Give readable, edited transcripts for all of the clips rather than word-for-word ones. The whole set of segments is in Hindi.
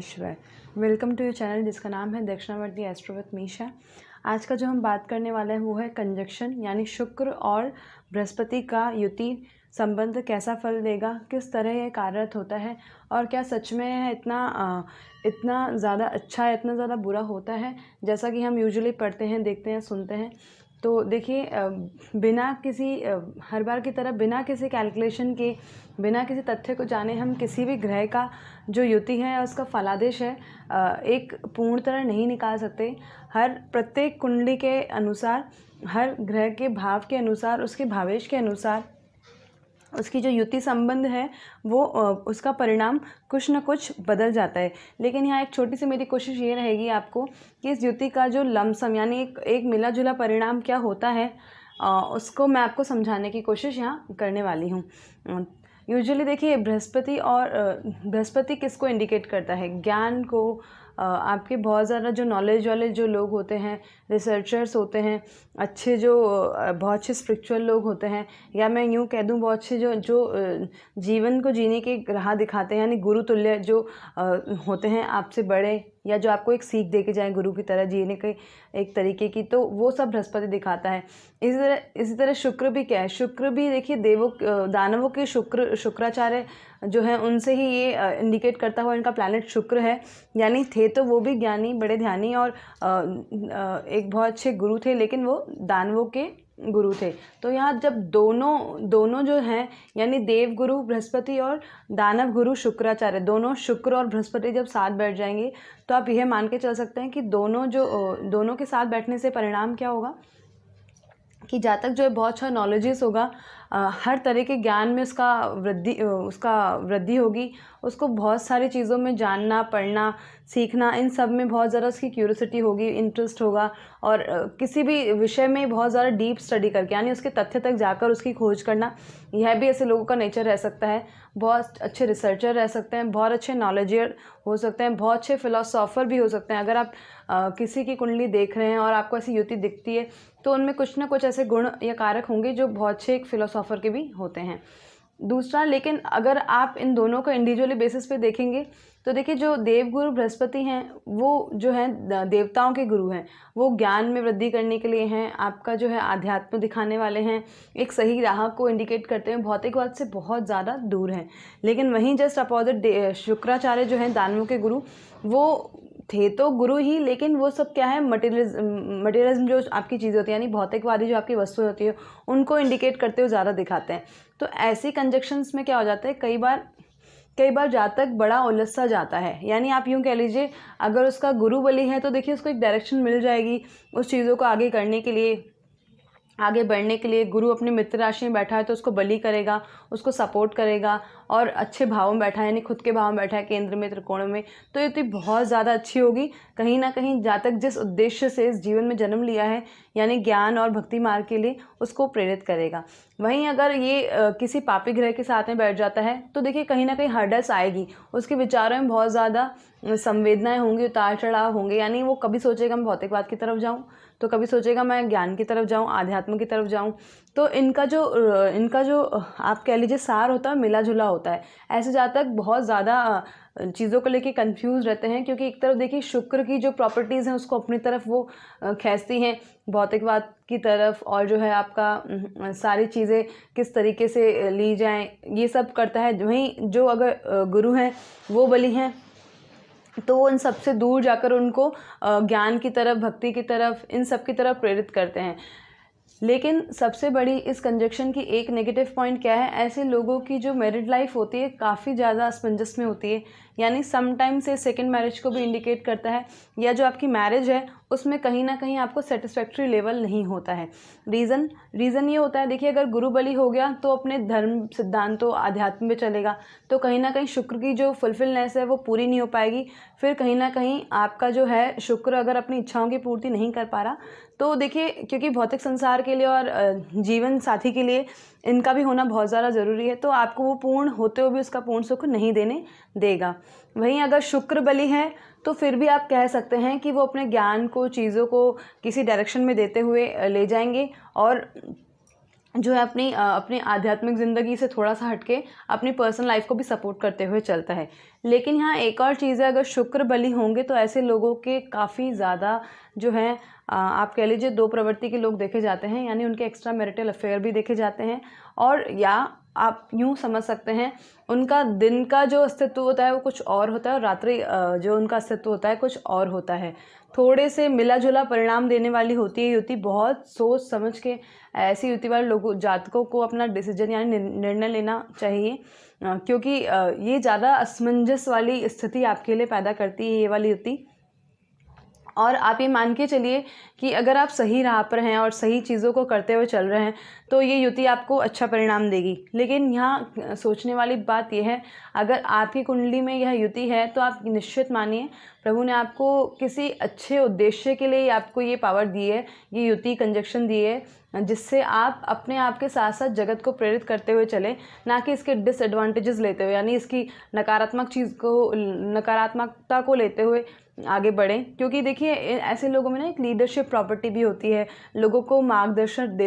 शिवाय। वेलकम टू योर चैनल जिसका नाम है दक्षिणावर्ती एस्ट्रो विद मीशा। आज का जो हम बात करने वाले हैं वो है कंजक्शन, यानी शुक्र और बृहस्पति का युति संबंध कैसा फल देगा, किस तरह ये कार्यरत होता है और क्या सच में है इतना ज़्यादा अच्छा है, इतना ज़्यादा बुरा होता है जैसा कि हम यूजुअली पढ़ते हैं, देखते हैं, सुनते हैं। तो देखिए, बिना किसी हर बार की तरह बिना किसी कैलकुलेशन के, बिना किसी तथ्य को जाने हम किसी भी ग्रह का जो युति है उसका फलादेश है एक पूर्ण तरह नहीं निकाल सकते। हर प्रत्येक कुंडली के अनुसार, हर ग्रह के भाव के अनुसार, उसके भावेश के अनुसार उसकी जो युति संबंध है वो उसका परिणाम कुछ न कुछ बदल जाता है। लेकिन यहाँ एक छोटी सी मेरी कोशिश ये रहेगी आपको कि इस युति का जो लमसम यानी एक मिला जुला परिणाम क्या होता है उसको मैं आपको समझाने की कोशिश यहाँ करने वाली हूँ। यूजुअली देखिए, बृहस्पति किसको इंडिकेट करता है? ज्ञान को। आपके बहुत ज़्यादा जो नॉलेज वाले जो लोग होते हैं, रिसर्चर्स होते हैं, अच्छे जो बहुत अच्छे स्पिरिचुअल लोग होते हैं, या मैं यूँ कह दूँ बहुत अच्छे जो जीवन को जीने के राह दिखाते हैं, यानी गुरु तुल्य जो होते हैं आपसे बड़े, या जो आपको एक सीख दे के जाए गुरु की तरह जीने के एक तरीके की, तो वो सब बृहस्पति दिखाता है। इसी तरह शुक्र भी क्या है? शुक्र भी देखिए दानवों के शुक्राचार्य जो है उनसे ही ये इंडिकेट करता हुआ इनका प्लैनेट शुक्र है। यानी थे तो वो भी ज्ञानी, बड़े ध्यानी और एक बहुत अच्छे गुरु थे, लेकिन वो दानवों के गुरु थे। तो यहाँ जब दोनों जो हैं, यानी देव गुरु बृहस्पति और दानव गुरु शुक्राचार्य, दोनों शुक्र और बृहस्पति जब साथ बैठ जाएंगे तो आप यह मान के चल सकते हैं कि दोनों के साथ बैठने से परिणाम क्या होगा कि जातक जो है बहुत अच्छा नॉलेजेस होगा, हर तरह के ज्ञान में उसका वृद्धि होगी, उसको बहुत सारी चीज़ों में जानना, पढ़ना, सीखना, इन सब में बहुत ज़्यादा उसकी क्यूरियोसिटी होगी, इंटरेस्ट होगा, और किसी भी विषय में बहुत ज़्यादा डीप स्टडी करके, यानी उसके तथ्य तक जाकर उसकी खोज करना, यह भी ऐसे लोगों का नेचर रह सकता है। बहुत अच्छे रिसर्चर रह सकते हैं, बहुत अच्छे नॉलेजियर हो सकते हैं, बहुत अच्छे फिलोसोफर भी हो सकते हैं। अगर आप किसी की कुंडली देख रहे हैं और आपको ऐसी युति दिखती है तो उनमें कुछ ना कुछ ऐसे गुण या कारक होंगे जो बहुत अच्छे एक फिलोसोफर के भी होते हैं। दूसरा, लेकिन अगर आप इन दोनों को इंडिविजुअली बेसिस पे देखेंगे तो देखिए, जो देवगुरु बृहस्पति हैं वो जो हैं देवताओं के गुरु हैं, वो ज्ञान में वृद्धि करने के लिए हैं, आपका जो है आध्यात्म दिखाने वाले हैं, एक सही राह को इंडिकेट करते हैं, भौतिकवाद से बहुत ज़्यादा दूर हैं। लेकिन वहीं जस्ट अपोजिट शुक्राचार्य जो हैं दानवों के गुरु, वो थे तो गुरु ही, लेकिन वो सब क्या है, मटेरियलिज्म जो आपकी चीज़ें होती है, यानी भौतिकवादी जो आपकी वस्तु होती है, उनको इंडिकेट करते हुए ज़्यादा दिखाते हैं। तो ऐसी कंजक्शंस में क्या हो जाता है, कई बार जातक बड़ा उलझ सा जाता है। यानी आप यूँ कह लीजिए, अगर उसका गुरु बली है तो देखिए उसको एक डायरेक्शन मिल जाएगी उस चीज़ों को आगे करने के लिए, आगे बढ़ने के लिए। गुरु अपने मित्र राशि में बैठा है तो उसको बली करेगा, उसको सपोर्ट करेगा, और अच्छे भाव में बैठा है, यानी खुद के भाव में बैठा है, केंद्र में, त्रिकोण में, तो ये तो बहुत ज़्यादा अच्छी होगी। कहीं ना कहीं जातक जिस उद्देश्य से इस जीवन में जन्म लिया है, यानी ज्ञान और भक्ति मार्ग के लिए, उसको प्रेरित करेगा। वहीं अगर ये किसी पापी ग्रह के साथ में बैठ जाता है तो देखिए कहीं ना कहीं हर्डल्स आएगी, उसके विचारों में बहुत ज़्यादा संवेदनाएं होंगी, उतार चढ़ाव होंगे। यानी वो कभी सोचेगा मैं भौतिकवाद की तरफ जाऊँ, तो कभी सोचेगा मैं ज्ञान की तरफ जाऊँ, आध्यात्म की तरफ जाऊँ। तो इनका जो आप कह लीजिए सार होता है, मिला जुला होता है। ऐसे जातक बहुत ज़्यादा चीज़ों को लेके कंफ्यूज रहते हैं, क्योंकि एक तरफ देखिए शुक्र की जो प्रॉपर्टीज़ हैं उसको अपनी तरफ वो खींचती हैं भौतिकवाद की तरफ, और जो है आपका सारी चीज़ें किस तरीके से ली जाएं, ये सब करता है। वहीं जो अगर गुरु हैं वो बली हैं तो वो इन सबसे दूर जाकर उनको ज्ञान की तरफ, भक्ति की तरफ, इन सब की तरफ प्रेरित करते हैं। लेकिन सबसे बड़ी इस कंजक्शन की एक नेगेटिव पॉइंट क्या है, ऐसे लोगों की जो मैरिड लाइफ होती है काफ़ी ज़्यादा असमंजस में होती है। यानी समटाइम्स से सेकंड मैरिज को भी इंडिकेट करता है, या जो आपकी मैरिज है उसमें कहीं ना कहीं आपको सेटिस्फैक्ट्री लेवल नहीं होता है। रीज़न ये होता है, देखिए अगर गुरु बली हो गया तो अपने धर्म सिद्धांतों आध्यात्म में चलेगा, तो कहीं ना कहीं शुक्र की जो फुलफिलनेस है वो पूरी नहीं हो पाएगी। फिर कहीं ना कहीं आपका जो है शुक्र अगर अपनी इच्छाओं की पूर्ति नहीं कर पा रहा, तो देखिए क्योंकि भौतिक संसार के लिए और जीवन साथी के लिए इनका भी होना बहुत ज़्यादा ज़रूरी है, तो आपको वो पूर्ण होते हुए भी उसका पूर्ण सुख नहीं देने देगा। वहीं अगर शुक्र बली है तो फिर भी आप कह सकते हैं कि वो अपने ज्ञान को, चीज़ों को किसी डायरेक्शन में देते हुए ले जाएंगे, और जो है अपनी आध्यात्मिक ज़िंदगी से थोड़ा सा हटके अपनी पर्सनल लाइफ को भी सपोर्ट करते हुए चलता है। लेकिन यहाँ एक और चीज़ है, अगर शुक्र बली होंगे तो ऐसे लोगों के काफ़ी ज़्यादा जो है आप कह लीजिए दो प्रवृत्ति के लोग देखे जाते हैं, यानी उनके एक्स्ट्रा मैरिटल अफेयर भी देखे जाते हैं, और या आप यूँ समझ सकते हैं उनका दिन का जो अस्तित्व होता है वो कुछ और होता है और रात्रि जो उनका अस्तित्व होता है कुछ और होता है। थोड़े से मिला जुला परिणाम देने वाली होती है युति। बहुत सोच समझ के ऐसी युति वाले लोगों जातकों को अपना डिसीजन यानी निर्णय लेना चाहिए, क्योंकि ये ज़्यादा असमंजस वाली स्थिति आपके लिए पैदा करती है ये वाली युति। और आप ये मान के चलिए कि अगर आप सही राह पर हैं और सही चीज़ों को करते हुए चल रहे हैं तो ये युति आपको अच्छा परिणाम देगी। लेकिन यहाँ सोचने वाली बात यह है, अगर आपकी कुंडली में यह युति है तो आप निश्चित मानिए प्रभु ने आपको किसी अच्छे उद्देश्य के लिए आपको ये पावर दी है, ये युति कंजक्शन दी है, जिससे आप अपने आप के साथ साथ जगत को प्रेरित करते हुए चलें, ना कि इसके डिसएडवांटेजेस लेते हुए, यानी इसकी नकारात्मकता को लेते हुए आगे बढ़ें। क्योंकि देखिए ऐसे लोगों में ना एक लीडरशिप प्रॉपर्टी भी होती है, लोगों को मार्गदर्शन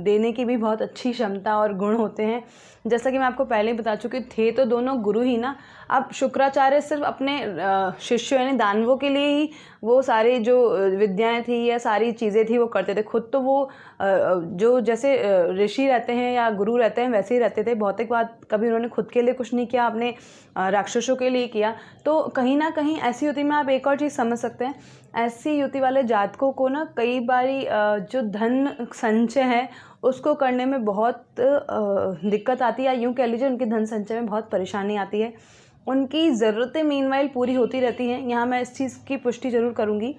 देने की भी बहुत अच्छी क्षमता और गुण होते हैं। जैसा कि मैं आपको पहले ही बता चुकी थे तो दोनों गुरु ही ना, अब शुक्राचार्य सिर्फ अपने शिष्य यानी दानवों के लिए ही वो सारी जो विद्याएं थी या सारी चीज़ें थी वो करते थे। खुद तो वो जो जैसे ऋषि रहते हैं या गुरु रहते हैं वैसे ही रहते थे। भौतिकवाद कभी उन्होंने खुद के लिए कुछ नहीं किया, अपने राक्षसों के लिए किया। तो कहीं ना कहीं ऐसी युति में आप एक और चीज़ समझ सकते हैं, ऐसी युति वाले जातकों को ना कई बारी जो धन संचय है उसको करने में बहुत दिक्कत आती है, या यूँ कह लीजिए उनके धन संचय में बहुत परेशानी आती है। उनकी ज़रूरतें मीनवाइल पूरी होती रहती हैं, यहाँ मैं इस चीज़ की पुष्टि ज़रूर करूँगी।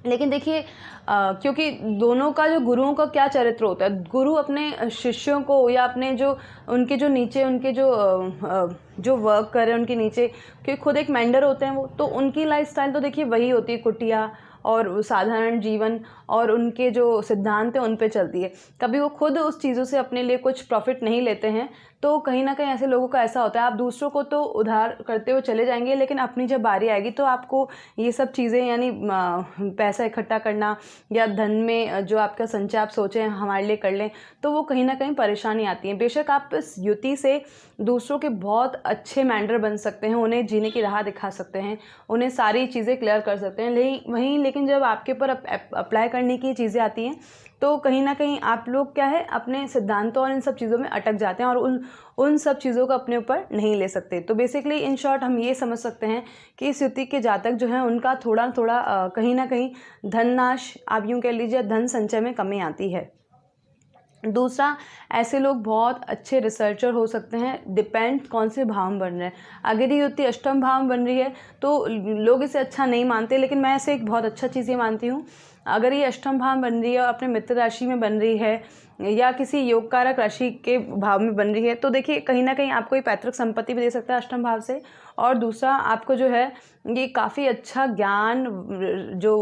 लेकिन देखिए क्योंकि दोनों का जो गुरुओं का क्या चरित्र होता है, गुरु अपने शिष्यों को या अपने जो उनके जो नीचे उनके जो वर्क कर रहे हैं उनके नीचे, क्योंकि खुद एक मेंडर होते हैं वो, तो उनकी लाइफस्टाइल तो देखिए वही होती है, कुटिया और साधारण जीवन, और उनके जो सिद्धांत हैं उन पे चलती है। कभी वो खुद उस चीज़ों से अपने लिए कुछ प्रॉफिट नहीं लेते हैं। तो कहीं ना कहीं ऐसे लोगों का ऐसा होता है, आप दूसरों को तो उधार करते हुए चले जाएंगे, लेकिन अपनी जब बारी आएगी तो आपको ये सब चीज़ें यानी पैसा इकट्ठा करना या धन में जो आपका संचय आप सोचें हमारे लिए कर लें, तो वो कहीं ना कहीं परेशानी आती है। बेशक आप इस युति से दूसरों के बहुत अच्छे मेंटर बन सकते हैं, उन्हें जीने की राह दिखा सकते हैं, उन्हें सारी चीज़ें क्लियर कर सकते हैं। लेकिन जब आपके ऊपर अप्लाई करने की चीज़ें आती हैं तो कहीं ना कहीं आप लोग क्या है अपने सिद्धांतों और इन सब चीज़ों में अटक जाते हैं और उन सब चीज़ों को अपने ऊपर नहीं ले सकते। तो बेसिकली इन शॉर्ट हम ये समझ सकते हैं कि इस युति के जातक जो हैं उनका थोड़ा थोड़ा कहीं ना कहीं धन नाश, आप यूँ कह लीजिए धन संचय में कमी आती है। दूसरा, ऐसे लोग बहुत अच्छे रिसर्चर हो सकते हैं, डिपेंड कौन से भाव में बन रहे हैं। अगर ये युति अष्टम भाव में बन रही है तो लोग इसे अच्छा नहीं मानते, लेकिन मैं इसे एक बहुत अच्छा चीज़ ये मानती हूँ। अगर ये अष्टम भाव में बन रही है और अपने मित्र राशि में बन रही है या किसी योग कारक राशि के भाव में बन रही है, तो देखिए कहीं ना कहीं आपको ये पैतृक संपत्ति भी दे सकता है अष्टम भाव से, और दूसरा आपको जो है ये काफ़ी अच्छा ज्ञान जो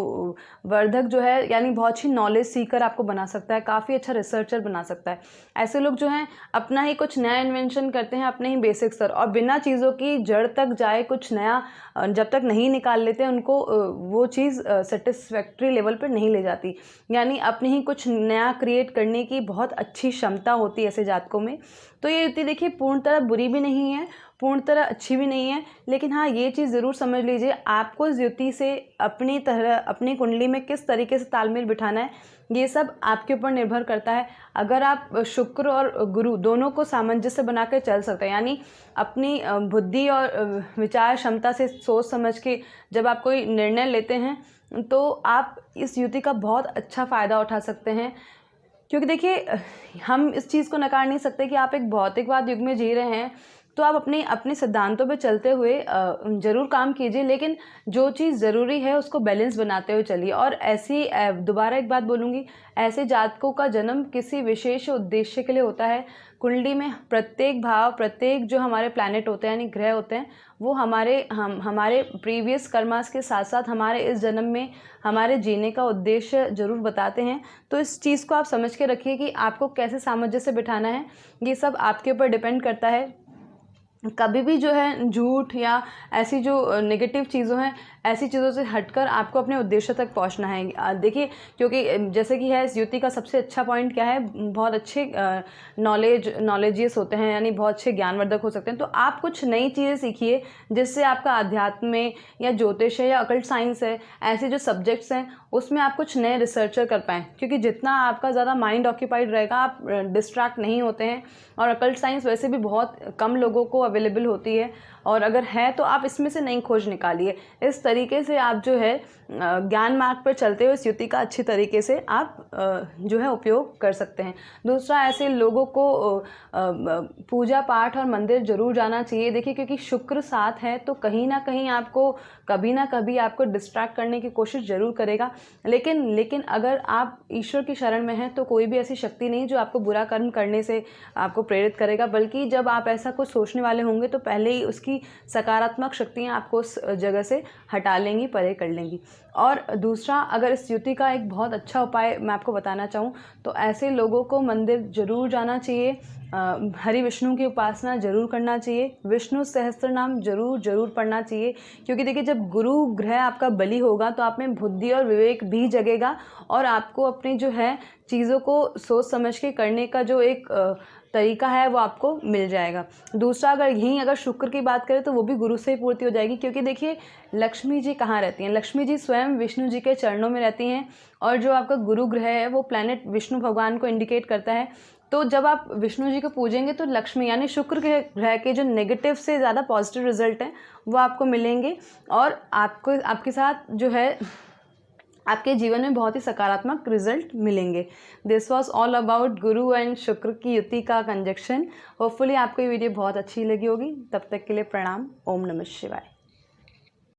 वर्धक जो है यानी बहुत अच्छी नॉलेज सीकर आपको बना सकता है, काफ़ी अच्छा रिसर्चर बना सकता है। ऐसे लोग जो हैं अपना ही कुछ नया इन्वेंशन करते हैं अपने ही बेसिक स्तर, और बिना चीज़ों की जड़ तक जाए कुछ नया जब तक नहीं निकाल लेते उनको वो चीज़ सेटिस्फैक्ट्री लेवल पर नहीं ले जाती। यानी अपने ही कुछ नया क्रिएट करने की बहुत अच्छी क्षमता होती है ऐसे जातकों में। तो ये युति देखिए पूर्ण तरह बुरी भी नहीं है, पूर्ण तरह अच्छी भी नहीं है, लेकिन हाँ ये चीज़ ज़रूर समझ लीजिए आपको इस युति से अपनी कुंडली में किस तरीके से तालमेल बिठाना है, ये सब आपके ऊपर निर्भर करता है। अगर आप शुक्र और गुरु दोनों को सामंजस्य बना कर चल सकते हैं, यानी अपनी बुद्धि और विचार क्षमता से सोच समझ के जब आप कोई निर्णय लेते हैं तो आप इस युति का बहुत अच्छा फ़ायदा उठा सकते हैं। क्योंकि देखिए हम इस चीज़ को नकार नहीं सकते कि आप एक भौतिकवाद युग में जी रहे हैं, तो आप अपने सिद्धांतों पे चलते हुए ज़रूर काम कीजिए, लेकिन जो चीज़ ज़रूरी है उसको बैलेंस बनाते हुए चलिए। और ऐसी दोबारा एक बात बोलूँगी, ऐसे जातकों का जन्म किसी विशेष उद्देश्य के लिए होता है। कुंडली में प्रत्येक भाव, प्रत्येक जो हमारे प्लैनेट होते हैं यानी ग्रह होते हैं, वो हमारे प्रीवियस कर्मास के साथ साथ हमारे इस जन्म में हमारे जीने का उद्देश्य ज़रूर बताते हैं। तो इस चीज़ को आप समझ के रखिए कि आपको कैसे सामंजस्य बिठाना है, ये सब आपके ऊपर डिपेंड करता है। कभी भी जो है झूठ या ऐसी जो नेगेटिव चीज़ों हैं, ऐसी चीज़ों से हटकर आपको अपने उद्देश्य तक पहुंचना है। देखिए, क्योंकि जैसे कि है, इस युति का सबसे अच्छा पॉइंट क्या है, बहुत अच्छे नॉलेजियस होते हैं, यानी बहुत अच्छे ज्ञानवर्धक हो सकते हैं। तो आप कुछ नई चीज़ें सीखिए जिससे आपका अध्यात्म में या ज्योतिष है या अकल्ट साइंस है, ऐसे जो सब्जेक्ट्स हैं उसमें आप कुछ नए रिसर्चर कर पाएँ, क्योंकि जितना आपका ज़्यादा माइंड ऑक्यूपाइड रहेगा आप डिस्ट्रैक्ट नहीं होते हैं। और अकल्ट साइंस वैसे भी बहुत कम लोगों को अवेलेबल होती है, और अगर है तो आप इसमें से नई खोज निकालिए। इस तरीके से आप जो है ज्ञान मार्ग पर चलते हुए इस युति का अच्छी तरीके से आप जो है उपयोग कर सकते हैं। दूसरा, ऐसे लोगों को पूजा पाठ और मंदिर जरूर जाना चाहिए। देखिए, क्योंकि शुक्र साथ है तो कहीं ना कहीं आपको कभी ना कभी आपको डिस्ट्रैक्ट करने की कोशिश जरूर करेगा। लेकिन अगर आप ईश्वर की शरण में हैं तो कोई भी ऐसी शक्ति नहीं जो आपको बुरा कर्म करने से आपको प्रेरित करेगा, बल्कि जब आप ऐसा कुछ सोचने वाले होंगे तो पहले ही उसकी सकारात्मक शक्तियाँ आपको उस जगह से हटा लेंगी, परे कर लेंगी। और दूसरा, अगर इस युति का एक बहुत अच्छा उपाय मैं आपको बताना चाहूँ तो ऐसे लोगों को मंदिर जरूर जाना चाहिए, हरि विष्णु की उपासना जरूर करना चाहिए, विष्णु सहस्त्र नाम जरूर पढ़ना चाहिए। क्योंकि देखिए, जब गुरु ग्रह आपका बली होगा तो आप में बुद्धि और विवेक भी जगेगा, और आपको अपनी जो है चीज़ों को सोच समझ के करने का जो एक तरीका है वो आपको मिल जाएगा। दूसरा, अगर शुक्र की बात करें तो वो भी गुरु से ही पूर्ति हो जाएगी, क्योंकि देखिए लक्ष्मी जी कहाँ रहती हैं, लक्ष्मी जी स्वयं विष्णु जी के चरणों में रहती हैं, और जो आपका गुरु ग्रह है वो प्लैनेट विष्णु भगवान को इंडिकेट करता है। तो जब आप विष्णु जी को पूजेंगे तो लक्ष्मी यानी शुक्र ग्रह के जो नेगेटिव से ज़्यादा पॉजिटिव रिजल्ट हैं वो आपको मिलेंगे, और आपके साथ जो है आपके जीवन में बहुत ही सकारात्मक रिजल्ट मिलेंगे। This was all about Guru and शुक्र की युति का कंजक्शन। होपफुली आपको ये वीडियो बहुत अच्छी लगी होगी। तब तक के लिए प्रणाम। ओम नमः शिवाय।